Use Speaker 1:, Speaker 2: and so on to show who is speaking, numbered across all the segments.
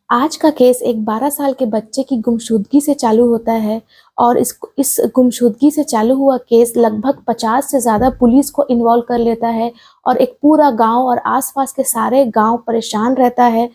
Speaker 1: आज का केस एक 12 साल के बच्चे की गुमशुदगी से चालू होता है और इस गुमशुदगी से चालू हुआ केस लगभग 50 से ज़्यादा पुलिस को इन्वॉल्व कर लेता है और एक पूरा गांव और आसपास के सारे गांव परेशान रहता है।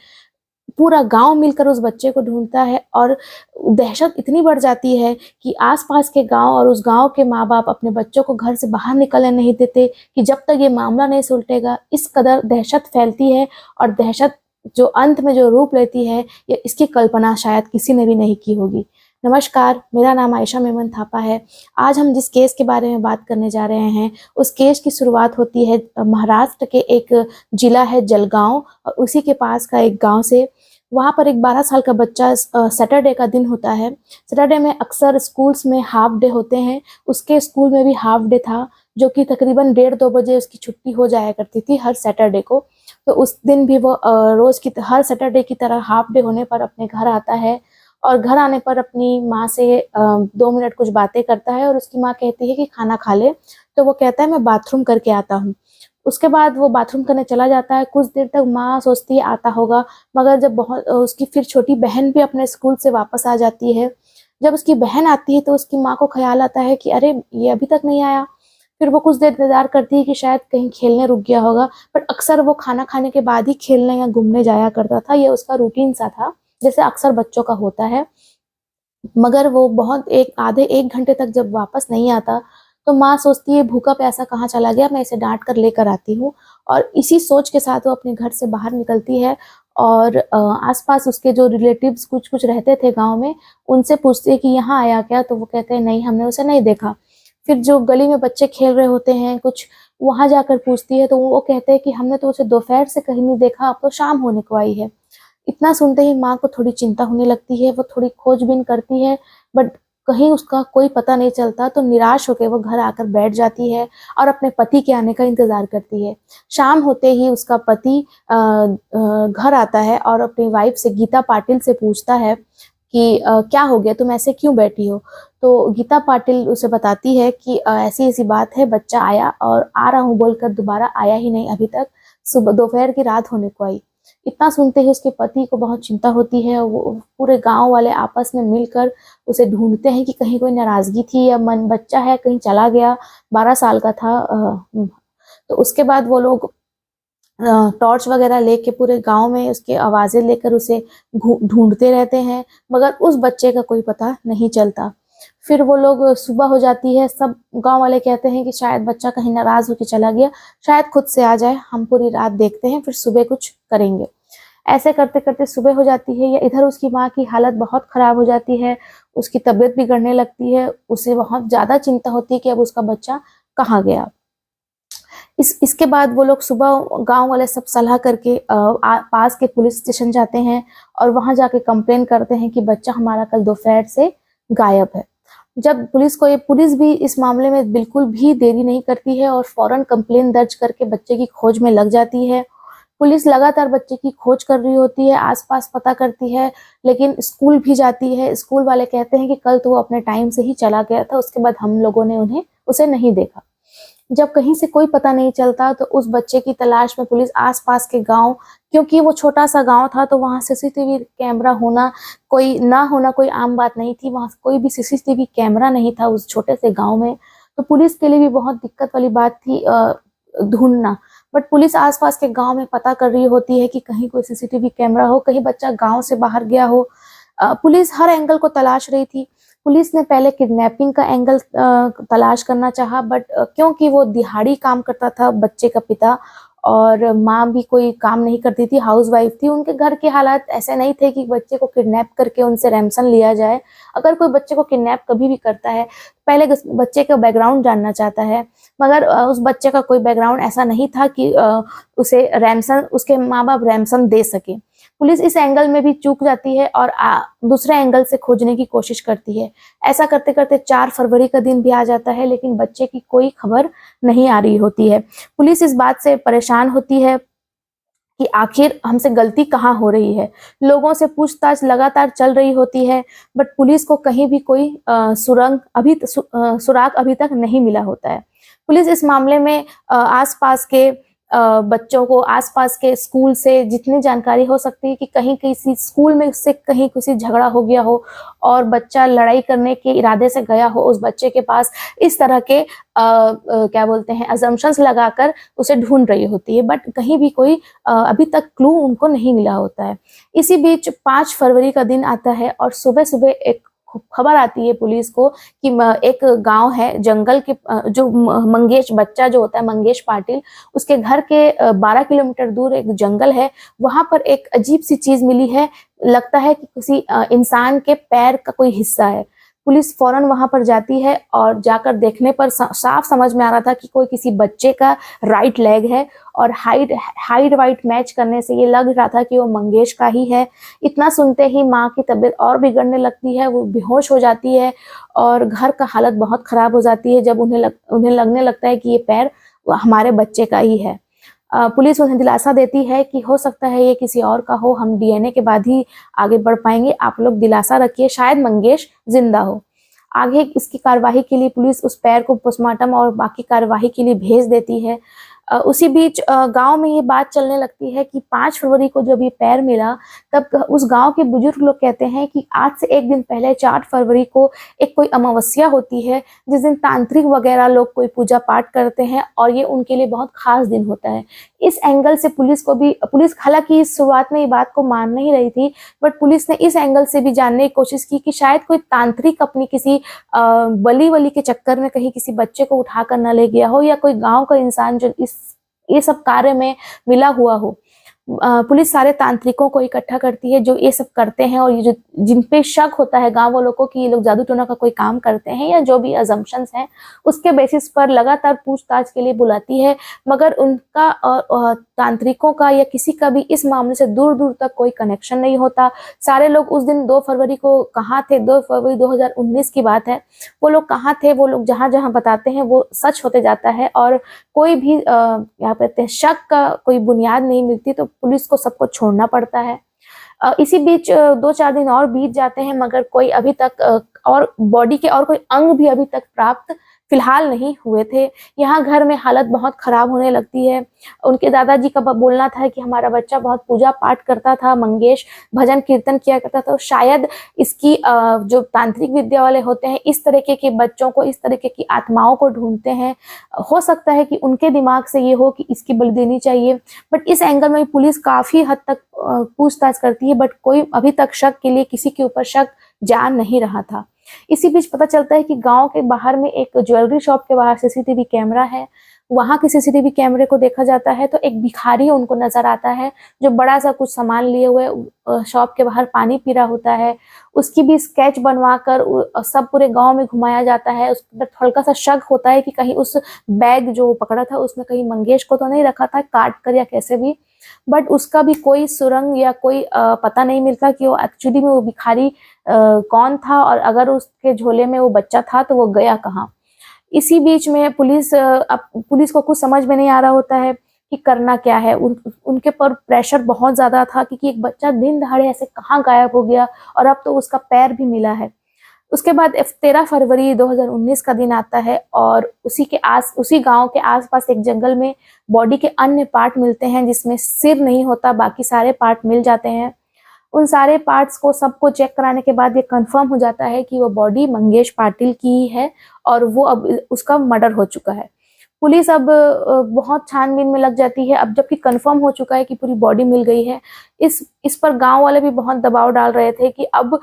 Speaker 1: पूरा गांव मिलकर उस बच्चे को ढूंढता है और दहशत इतनी बढ़ जाती है कि आसपास के गांव और उस गांव के माँ-बाप अपने बच्चों को घर से बाहर निकलने नहीं देते कि जब तक ये मामला नहीं सुलटेगा। इस कदर दहशत फैलती है और दहशत जो अंत में जो रूप लेती है, ये इसकी कल्पना शायद किसी ने भी नहीं की होगी। नमस्कार, मेरा नाम आयशा मेमन थापा है। आज हम जिस केस के बारे में बात करने जा रहे हैं, उस केस की शुरुआत होती है महाराष्ट्र के एक जिला है जलगांव और उसी के पास का एक गांव से। वहाँ पर एक 12 साल का बच्चा सैटरडे का दिन होता है। सैटरडे में अक्सर स्कूल्स में हाफ डे होते हैं। उसके स्कूल में भी हाफ डे था, जो कि तकरीबन 1:30-2 बजे उसकी छुट्टी हो जाया करती थी हर सैटरडे को। तो उस दिन भी वो रोज की हर सैटरडे की तरह हाफ डे होने पर अपने घर आता है और घर आने पर अपनी माँ से 2 मिनट कुछ बातें करता है और उसकी माँ कहती है कि खाना खा ले। तो वो कहता है मैं बाथरूम करके आता हूँ। उसके बाद वो बाथरूम करने चला जाता है। कुछ देर तक माँ सोचती है आता होगा, मगर जब बहुत उसकी फिर छोटी बहन भी अपने स्कूल से वापस आ जाती है। जब उसकी बहन आती है तो उसकी माँ को ख्याल आता है कि अरे ये अभी तक नहीं आया। फिर वो कुछ देर इंतजार करती है कि शायद कहीं खेलने रुक गया होगा, पर अक्सर वो खाना खाने के बाद ही खेलने या घूमने जाया करता था। ये उसका रूटीन सा था, जैसे अक्सर बच्चों का होता है। मगर वो बहुत एक आधे 1 घंटे तक जब वापस नहीं आता, तो माँ सोचती है भूखा प्यासा कहाँ चला गया, मैं इसे डाँट कर लेकर आती हूँ। और इसी सोच के साथ वो अपने घर से बाहर निकलती है और आस-पास उसके जो रिलेटिव्स कुछ-कुछ रहते थे गाँव में, उनसे पूछती है कि यहाँ आया क्या? तो वो कहते हैं नहीं, हमने उसे नहीं देखा। फिर जो गली में बच्चे खेल रहे होते हैं कुछ, वहाँ जाकर पूछती है तो वो कहते हैं कि हमने तो उसे दोपहर से कहीं नहीं देखा, अब तो शाम होने को आई है। इतना सुनते ही माँ को थोड़ी चिंता होने लगती है, वो थोड़ी खोजबीन करती है, बट कहीं उसका कोई पता नहीं चलता। तो निराश होकर वो घर आकर बैठ जाती है और अपने पति के आने का इंतज़ार करती है। शाम होते ही उसका पति घर आता है और अपनी वाइफ से, गीता पाटिल से पूछता है कि क्या हो गया, तुम ऐसे क्यों बैठी हो? तो गीता पाटिल उसे बताती है कि ऐसी-ऐसी बात है, बच्चा आया और आ रहा हूँ बोलकर दोबारा आया ही नहीं अभी तक, सुबह दोपहर की रात होने को आई। इतना सुनते ही उसके पति को बहुत चिंता होती है। वो पूरे गाँव वाले आपस में मिलकर उसे ढूँढते हैं कि कहीं कोई नाराज़गी थी या मन बच्चा है कहीं चला गया, 12 साल का था। तो उसके बाद वो लोग टॉर्च वगैरह लेके पूरे गाँव में उसकी आवाज़ें लेकर उसे ढूँढते रहते हैं, मगर उस बच्चे का कोई पता नहीं चलता। फिर वो लोग, सुबह हो जाती है, सब गाँव वाले कहते हैं कि शायद बच्चा कहीं नाराज़ होके चला गया, शायद खुद से आ जाए, हम पूरी रात देखते हैं, फिर सुबह कुछ करेंगे। ऐसे करते-करते सुबह हो जाती है या इधर उसकी माँ की हालत बहुत ख़राब हो जाती है, उसकी तबीयत बिगड़ने लगती है, उसे बहुत ज़्यादा चिंता होती है कि अब उसका बच्चा कहाँ गया। इसके बाद वो लोग सुबह गाँव वाले सब सलाह करके पास के पुलिस स्टेशन जाते हैं और वहाँ जाके कंप्लेन करते हैं कि बच्चा हमारा कल दोपहर से गायब है। जब पुलिस भी इस मामले में बिल्कुल भी देरी नहीं करती है और फ़ौरन कंप्लेन दर्ज करके बच्चे की खोज में लग जाती है। पुलिस लगातार बच्चे की खोज कर रही होती है, आस-पास पता करती है, लेकिन स्कूल भी जाती है। स्कूल वाले कहते हैं कि कल तो वो अपने टाइम से ही चला गया था, उसके बाद हम लोगों ने उसे नहीं देखा। जब कहीं से कोई पता नहीं चलता तो उस बच्चे की तलाश में पुलिस आस-पास के गाँव, क्योंकि वो छोटा-सा गाँव था तो वहाँ सीसीटीवी कैमरा होना, कोई ना होना कोई आम बात नहीं थी। वहाँ कोई भी सीसीटीवी कैमरा नहीं था उस छोटे से गाँव में, तो पुलिस के लिए भी बहुत दिक्कत वाली बात थी ढूँढना। बट पुलिस आस-पास के गाँव में पता कर रही होती है कि कहीं कोई सीसीटीवी कैमरा हो, कहीं बच्चा गाँव से बाहर गया हो। पुलिस हर एंगल को तलाश रही थी। पुलिस ने पहले किडनैपिंग का एंगल तलाश करना चाहा, बट क्योंकि वो दिहाड़ी काम करता था बच्चे का पिता और माँ भी कोई काम नहीं करती थी, हाउसवाइफ थी, उनके घर के हालात ऐसे नहीं थे कि बच्चे को किडनैप करके उनसे रैंसम लिया जाए। अगर कोई बच्चे को किडनैप कभी भी करता है, पहले बच्चे का बैकग्राउंड जानना चाहता है, मगर उस बच्चे का कोई बैकग्राउंड ऐसा नहीं था कि उसे रैंसम, उसके माँ-बाप रैंसम दे सकें। पुलिस इस एंगल में भी चूक जाती है और दूसरे एंगल से खोजने की कोशिश करती है। ऐसा करते-करते 4 फरवरी का दिन भी आ जाता है, लेकिन बच्चे की कोई खबर नहीं आ रही होती है। पुलिस इस बात से परेशान होती है कि आखिर हमसे गलती कहाँ हो रही है। लोगों से पूछताछ लगातार चल रही होती है, बट पुलिस को कहीं भी कोई सुराग अभी तक नहीं मिला होता है। पुलिस इस मामले में आस-पास के बच्चों को आसपास के स्कूल से जितनी जानकारी हो सकती है कि कहीं किसी स्कूल में उससे कहीं किसी झगड़ा हो गया हो और बच्चा लड़ाई करने के इरादे से गया हो, उस बच्चे के पास इस तरह के क्या बोलते हैं अजम्पशंस लगाकर उसे ढूंढ रही होती है, बट कहीं भी कोई अभी तक क्लू उनको नहीं मिला होता है। इसी बीच 5 फरवरी का दिन आता है और सुबह सुबह एक खबर आती है पुलिस को कि एक गांव है जंगल के, जो मंगेश बच्चा जो होता है मंगेश पाटिल, उसके घर के 12 किलोमीटर दूर एक जंगल है, वहां पर एक अजीब सी चीज मिली है। लगता है कि किसी इंसान के पैर का कोई हिस्सा है। पुलिस फौरन वहां पर जाती है और जाकर देखने पर साफ समझ में आ रहा था कि कोई किसी बच्चे का राइट लेग है और हाइट वाइट मैच करने से ये लग रहा था कि वो मंगेश का ही है। इतना सुनते ही माँ की तबीयत और बिगड़ने लगती है, वो बेहोश हो जाती है और घर का हालत बहुत खराब हो जाती है जब उन्हें लगने लगता है कि ये पैर हमारे बच्चे का ही है। पुलिस उन्हें दिलासा देती है कि हो सकता है ये किसी और का हो, हम डीएनए के बाद ही आगे बढ़ पाएंगे, आप लोग दिलासा रखिए, शायद मंगेश जिंदा हो। आगे इसकी कार्यवाही के लिए पुलिस उस पैर को पोस्टमार्टम और बाकी कार्यवाही के लिए भेज देती है। उसी बीच गांव में ये बात चलने लगती है कि 5 फरवरी को जब ये पैर मिला तब उस गांव के बुजुर्ग लोग कहते हैं कि आज से एक दिन पहले 4 फरवरी को एक कोई अमावस्या होती है जिस दिन तांत्रिक वगैरह लोग कोई पूजा पाठ करते हैं और ये उनके लिए बहुत खास दिन होता है। इस एंगल से पुलिस हालांकि इस शुरुआत में ये बात को मान नहीं रही थी, बट पुलिस ने इस एंगल से भी जानने की कोशिश की कि शायद कोई तांत्रिक अपनी किसी बली के चक्कर में कहीं किसी बच्चे को उठा कर न ले गया हो या कोई गांव का इंसान जो ये सब कार्य में मिला हुआ हो। पुलिस सारे तांत्रिकों को इकट्ठा करती है जो ये सब करते हैं और ये जो जिन पे शक होता है गांव वालों को कि ये लोग जादू टोना का कोई काम करते हैं या जो भी अजम्पशंस हैं, उसके बेसिस पर लगातार पूछताछ के लिए बुलाती है, मगर उनका तांत्रिकों का या किसी का भी इस मामले से दूर दूर तक कोई कनेक्शन नहीं होता। सारे लोग उस दिन 2 फरवरी को कहाँ थे, 2 फरवरी 2019 की बात है, वो लोग कहाँ थे, वो लोग जहाँ जहाँ बताते हैं वो सच होते जाता है और कोई भी यहाँ पे शक का कोई बुनियाद नहीं मिलती, तो पुलिस को सबको छोड़ना पड़ता है। इसी बीच 2-4 दिन और बीत जाते हैं मगर कोई अभी तक और बॉडी के और कोई अंग भी अभी तक प्राप्त फिलहाल नहीं हुए थे। यहाँ घर में हालत बहुत खराब होने लगती है। उनके दादाजी का बोलना था कि हमारा बच्चा बहुत पूजा पाठ करता था, मंगेश भजन कीर्तन किया करता था, तो शायद इसकी जो तांत्रिक विद्या वाले होते हैं इस तरीके के बच्चों को, इस तरीके की आत्माओं को ढूंढते हैं। हो सकता है कि उनके दिमाग से ये हो कि इसकी बलि देनी चाहिए, बट इस एंगल में पुलिस काफी हद तक पूछताछ करती है, बट कोई अभी तक शक के लिए किसी के ऊपर शक जान नहीं रहा था। इसी बीच पता चलता है कि गांव के बाहर में एक ज्वेलरी शॉप के बाहर सीसीटीवी कैमरा है। वहां के सीसीटीवी कैमरे को देखा जाता है तो एक भिखारी उनको नजर आता है जो बड़ा सा कुछ सामान लिए हुए शॉप के बाहर पानी पी रहा होता है। उसकी भी स्केच बनवाकर सब पूरे गांव में घुमाया जाता है। उस पर हल्का सा शक होता है कि कहीं उस बैग जो पकड़ा था उसमें कहीं मंगेश को तो नहीं रखा था काट कर या कैसे भी, बट उसका भी कोई सुरंग या कोई पता नहीं मिलता कि वो एक्चुअली में वो भिखारी कौन था और अगर उसके झोले में वो बच्चा था तो वो गया कहाँ। इसी बीच में पुलिस को कुछ समझ में नहीं आ रहा होता है कि करना क्या है। उनके पर प्रेशर बहुत ज्यादा था क्योंकि एक बच्चा दिन दहाड़े ऐसे कहाँ गायब हो गया और अब तो उसका पैर भी मिला है। उसके बाद 13 फरवरी 2019 का दिन आता है और उसी गांव के आसपास एक जंगल में बॉडी के अन्य पार्ट मिलते हैं जिसमें सिर नहीं होता, बाकी सारे पार्ट मिल जाते हैं। उन सारे पार्ट्स को सबको चेक कराने के बाद ये कंफर्म हो जाता है कि वो बॉडी मंगेश पाटिल की ही है और वो अब उसका मर्डर हो चुका है। पुलिस अब बहुत छानबीन में लग जाती है। अब जबकि कंफर्म हो चुका है कि पूरी बॉडी मिल गई है, इस पर गांव वाले भी बहुत दबाव डाल रहे थे कि अब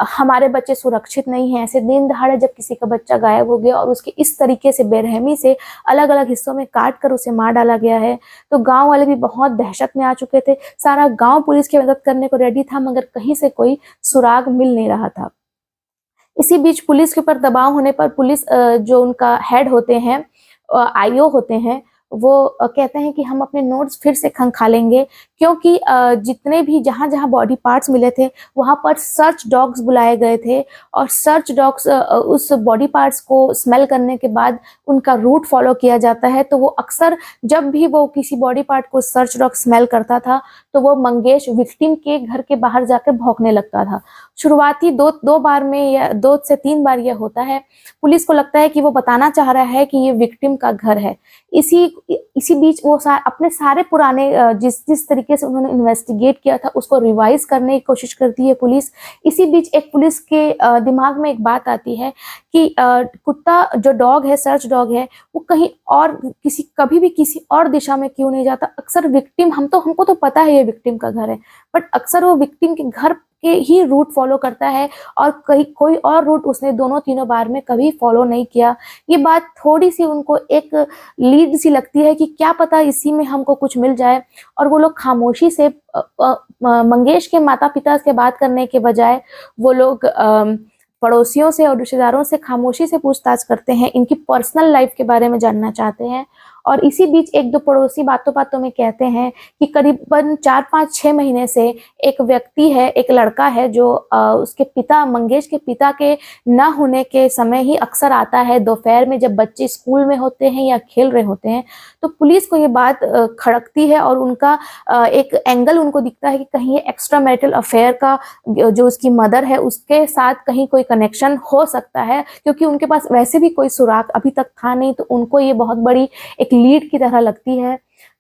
Speaker 1: हमारे बच्चे सुरक्षित नहीं हैं। ऐसे दिन दहाड़े जब किसी का बच्चा गायब हो गया और उसके इस तरीके से बेरहमी से अलग अलग हिस्सों में काट कर उसे मार डाला गया है, तो गांव वाले भी बहुत दहशत में आ चुके थे। सारा गांव पुलिस की मदद करने को रेडी था मगर कहीं से कोई सुराग मिल नहीं रहा था। इसी बीच पुलिस के ऊपर दबाव होने पर पुलिस जो उनका हेड होते हैं, आईओ होते हैं, वो कहते हैं कि हम अपने नोट्स फिर से खंगालेंगे क्योंकि जितने भी जहाँ जहाँ बॉडी पार्ट्स मिले थे वहाँ पर सर्च डॉग्स बुलाए गए थे और सर्च डॉग्स उस बॉडी पार्ट्स को स्मेल करने के बाद उनका रूट फॉलो किया जाता है। तो वो अक्सर जब भी वो किसी बॉडी पार्ट को सर्च डॉग स्मेल करता था तो वो मंगेश विक्टिम के घर के बाहर जाकर भौंकने लगता था। शुरुआती दो बार में या 2 से 3 बार यह होता है। पुलिस को लगता है कि वो बताना चाह रहा है कि ये विक्टिम का घर है। इसी बीच वो अपने सारे पुराने जिस तरीके से उन्होंने इन्वेस्टिगेट किया था उसको रिवाइज करने की कोशिश करती है पुलिस। इसी बीच एक पुलिस के दिमाग में एक बात आती है कि कुत्ता जो डॉग है, सर्च डॉग है, वो कहीं और कभी भी किसी और दिशा में क्यों नहीं जाता। अक्सर विक्टिम हमको तो पता है ये विक्टिम का घर है, बट अक्सर वो विक्टिम के घर के ही रूट फॉलो करता है और कोई और रूट उसने दोनों तीनों बार में कभी फॉलो नहीं किया। ये बात थोड़ी सी उनको एक लीड सी लगती है कि क्या पता इसी में हमको कुछ मिल जाए, और वो लोग खामोशी से मंगेश के माता पिता से बात करने के बजाय वो लोग पड़ोसियों से और रिश्तेदारों से खामोशी से पूछताछ करते हैं, इनकी पर्सनल लाइफ के बारे में जानना चाहते हैं। और इसी बीच एक दो पड़ोसी बातों बातों में कहते हैं कि करीबन 4-5-6 महीने से एक व्यक्ति है, एक लड़का है जो उसके पिता, मंगेश के पिता के न होने के समय ही अक्सर आता है दोपहर में जब बच्चे स्कूल में होते हैं या खेल रहे होते हैं। तो पुलिस को ये बात खड़कती है और उनका एक एंगल उनको दिखता है कि कहीं ये एक्स्ट्रा मैरिटल अफेयर का जो उसकी मदर है उसके साथ कहीं कोई कनेक्शन हो सकता है, क्योंकि उनके पास वैसे भी कोई सुराग अभी तक था नहीं। तो उनको ये बहुत बड़ी एक लीड की तरह लगती है।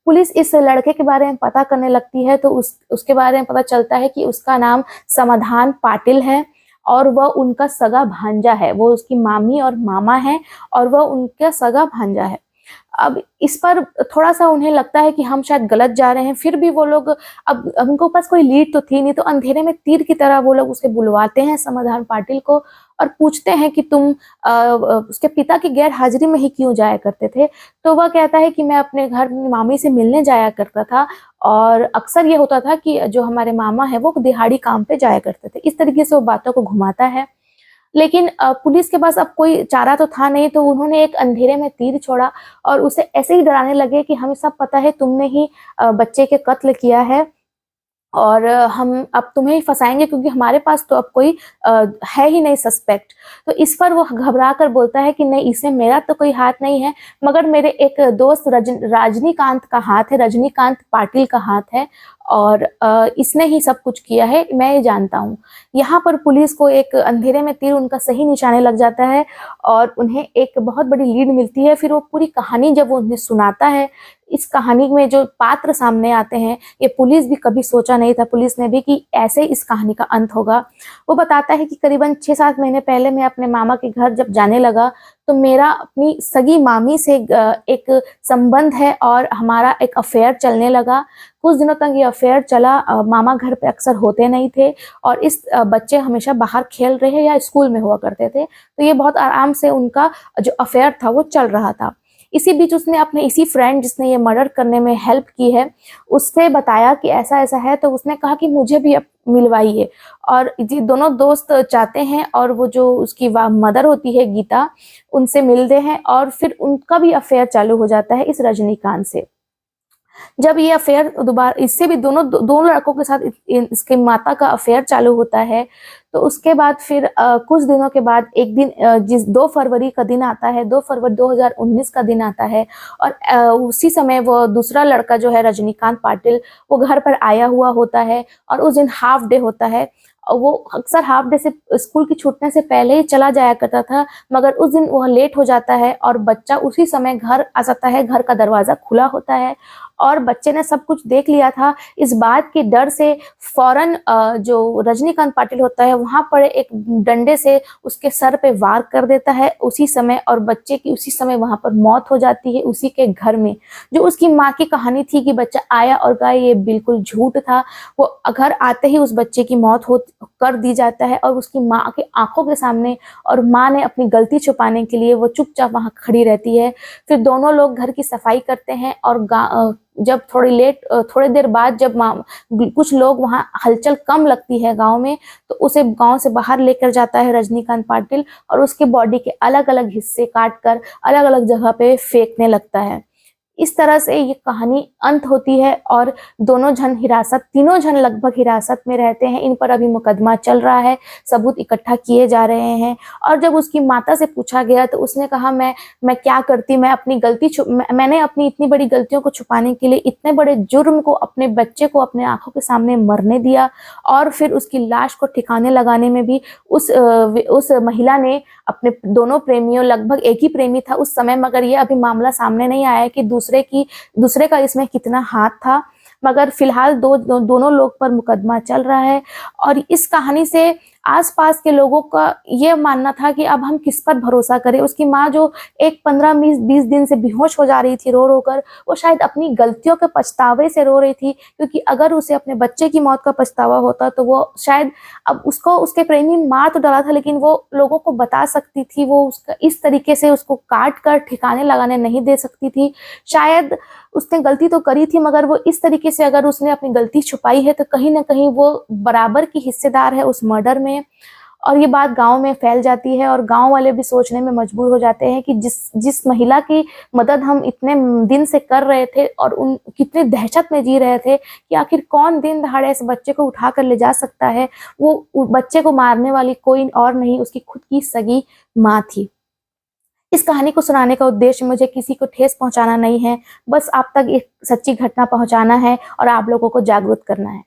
Speaker 1: पुलिस इस लड़के के बारे में पता करने लगती है तो उसके बारे में पता चलता है कि उसका नाम समाधान पाटिल है और वह उनका सगा भांजा है। वो उसकी मामी और मामा है और वह उनका सगा भांजा है। अब इस पर थोड़ा सा उन्हें लगता है कि हम शायद गलत जा रहे हैं, फिर भी वो लोग अब उनको पास कोई लीड तो थी नहीं, तो अंधेरे में तीर की तरह वो लोग उसे बुलवाते हैं समाधान पाटिल को और पूछते हैं कि तुम उसके पिता की गैर हाजिरी में ही क्यों जाया करते थे। तो वह कहता है कि मैं अपने घर मामी से मिलने जाया करता था और अक्सर ये होता था कि जो हमारे मामा है वो दिहाड़ी काम पे जाया करते थे। इस तरीके से वो बातों को घुमाता है, लेकिन पुलिस के पास अब कोई चारा तो था नहीं, तो उन्होंने एक अंधेरे में तीर छोड़ा और उसे ऐसे ही डराने लगे कि हमें सब पता है तुमने ही बच्चे के कत्ल किया है और हम अब तुम्हें ही फंसाएंगे क्योंकि हमारे पास तो अब कोई है ही नहीं सस्पेक्ट। तो इस पर वो घबरा कर बोलता है कि नहीं, इसमें मेरा तो कोई हाथ नहीं है, मगर मेरे एक दोस्त रजनीकांत का हाथ है, रजनीकांत पाटिल का हाथ है और इसने ही सब कुछ किया है, मैं ये जानता हूँ। यहाँ पर पुलिस को एक अंधेरे में तीर उनका सही निशाने लग जाता है और उन्हें एक बहुत बड़ी लीड मिलती है। फिर वो पूरी कहानी जब वो उन्हें सुनाता है, इस कहानी में जो पात्र सामने आते हैं ये पुलिस भी कभी सोचा नहीं था, पुलिस ने भी, कि ऐसे इस कहानी का अंत होगा। वो बताता है कि करीबन 6-7 महीने पहले मैं अपने मामा के घर जब जाने लगा तो मेरा अपनी सगी मामी से एक संबंध है और हमारा एक अफेयर चलने लगा। कुछ दिनों तक ये अफेयर चला, मामा घर पे अक्सर होते नहीं थे और इस बच्चे हमेशा बाहर खेल रहे या स्कूल में हुआ करते थे, तो ये बहुत आराम से उनका जो अफेयर था वो चल रहा था। इसी बीच उसने अपने इसी फ्रेंड जिसने ये मर्डर करने में हेल्प की है उससे बताया कि ऐसा ऐसा है, तो उसने कहा कि मुझे भी अब मिलवाइए। और ये दोनों दोस्त चाहते हैं और वो जो उसकी मदर होती है गीता, उनसे मिलते हैं और फिर उनका भी अफेयर चालू हो जाता है इस रजनीकांत से। जब ये अफेयर दोबारा इससे भी दोनों लड़कों के साथ इसके माता का अफेयर चालू होता है, तो उसके बाद फिर कुछ दिनों के बाद एक दिन जिस 2 फरवरी का दिन आता है, 2 फरवरी 2019 का दिन आता है और उसी समय वो दूसरा लड़का जो है रजनीकांत पाटिल वो घर पर आया हुआ होता है और उस दिन हाफ डे होता है। वो अक्सर हाफ डे से स्कूल की छूटने से पहले ही चला जाया करता था, मगर उस दिन वह लेट हो जाता है और बच्चा उसी समय घर आ जाता है। घर का दरवाजा खुला होता है और बच्चे ने सब कुछ देख लिया था। इस बात के डर से फौरन जो रजनीकांत पाटिल होता है वहां पर एक डंडे से उसके सर पे वार कर देता है उसी समय, और बच्चे की उसी समय वहां पर मौत हो जाती है उसी के घर में। जो उसकी माँ की कहानी थी कि बच्चा आया और गया, ये बिल्कुल झूठ था। वो घर आते ही उस बच्चे की मौत कर दी जाता है और उसकी माँ के आंखों के सामने, और माँ ने अपनी गलती छुपाने के लिए वो चुपचाप वहां खड़ी रहती है। फिर दोनों लोग घर की सफाई करते हैं और जब थोड़ी देर बाद जब कुछ लोग वहां हलचल कम लगती है गांव में, तो उसे गांव से बाहर लेकर जाता है रजनीकांत पाटिल और उसके बॉडी के अलग अलग हिस्से काट कर अलग अलग जगह पे फेंकने लगता है। इस तरह से ये कहानी अंत होती है और तीनों जन लगभग हिरासत में रहते हैं। इन पर अभी मुकदमा चल रहा है, सबूत इकट्ठा किए जा रहे हैं। और जब उसकी माता से पूछा गया तो उसने कहा मैं क्या करती, मैंने अपनी इतनी बड़ी गलतियों को छुपाने के लिए इतने बड़े जुर्म को, अपने बच्चे को अपने आंखों के सामने मरने दिया और फिर उसकी लाश को ठिकाने लगाने में भी उस महिला ने अपने दोनों प्रेमियों, लगभग एक ही प्रेमी था उस समय, मगर ये अभी मामला सामने नहीं आया है कि दूसरा दूसरे का इसमें कितना हाथ था। मगर फिलहाल दोनों लोग पर मुकदमा चल रहा है। और इस कहानी से आसपास के लोगों का ये मानना था कि अब हम किस पर भरोसा करें। उसकी माँ जो एक 15-20 दिन से बेहोश हो जा रही थी रो रो कर, वो शायद अपनी गलतियों के पछतावे से रो रही थी, क्योंकि अगर उसे अपने बच्चे की मौत का पछतावा होता तो वो शायद अब उसको उसके प्रेमी मार तो डाला था, लेकिन वो लोगों को बता सकती थी, वो उसका इस तरीके से उसको काट कर ठिकाने लगाने नहीं दे सकती थी। शायद उसने गलती तो करी थी, मगर वो इस तरीके से अगर उसने अपनी गलती छुपाई है तो कहीं ना कहीं वो बराबर की हिस्सेदार है उस मर्डर में। और ये बात गांव में फैल जाती है और गांव वाले भी सोचने में मजबूर हो जाते हैं कि जिस महिला की मदद हम इतने दिन से कर रहे थे और उन कितनी दहशत में जी रहे थे कि आखिर कौन दिन दहाड़े इस बच्चे को उठा कर ले जा सकता है, वो बच्चे को मारने वाली कोई और नहीं, उसकी खुद की सगी माँ थी। इस कहानी को सुनाने का उद्देश्य मुझे किसी को ठेस पहुंचाना नहीं है, बस आप तक एक सच्ची घटना पहुंचाना है और आप लोगों को जागरूक करना है।